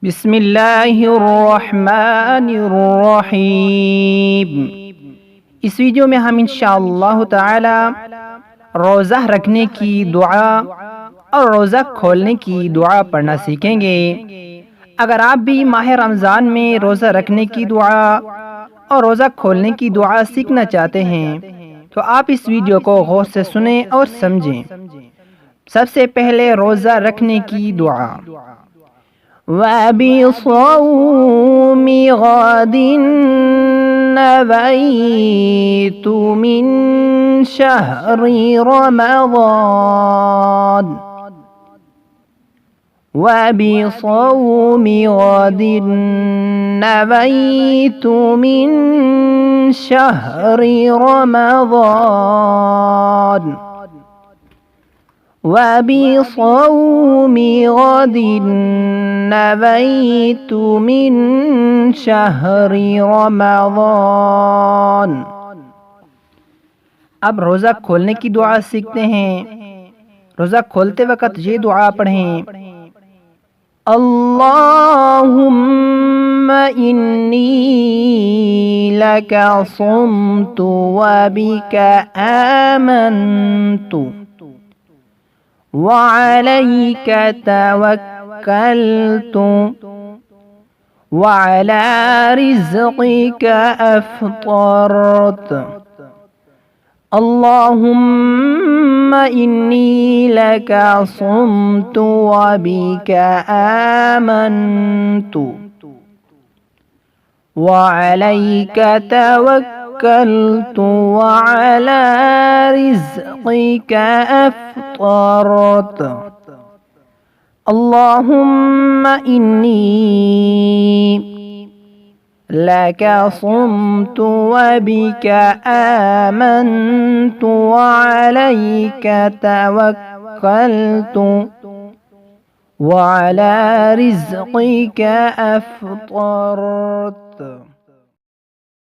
बिस्मिल्लाहिर्रहमानिर्रहीम। इस वीडियो में हम इंशाअल्लाह ताला रोज़ा रखने की दुआ और रोज़ा खोलने की दुआ पढ़ना सीखेंगे। अगर आप भी माह रमज़ान में रोज़ा रखने की दुआ और रोज़ा खोलने की दुआ सीखना चाहते हैं तो आप इस वीडियो को गौर से सुने और समझें। सबसे पहले रोज़ा रखने की दुआ। वबिस्सौमि गदिन नवैतु मिन शहरि रमज़ान। वबिस्सौमि गदिन नवैतु मिन शहरि रमज़ान। वबिस्सौमि गदिन नवैतु मिन शहरि रमज़ान। अब रोज़ा खोलने की दुआ सीखते हैं। रोज़ा खोलते वक़्त ये दुआ पढ़ें। अल्लाहुम्मा इन्नी लका सुम्तु व बिका आमन्तु व अलैका तवक्कलतु व अला रिज़्क़िका अफ़्तरतु। अल्लाहुम्मा इन्नी लका सुम्तु व बिका आमन्तु व अलैका तवक्कलतु व अला रिज़्क़िका अफ़्तरतु। अल्लाहुम्मा इन्नी लका सुम्तु व बिका आमन्तु व अलैका तवक्कलतु व अला रिज़्क़िका अफ़्तरतु।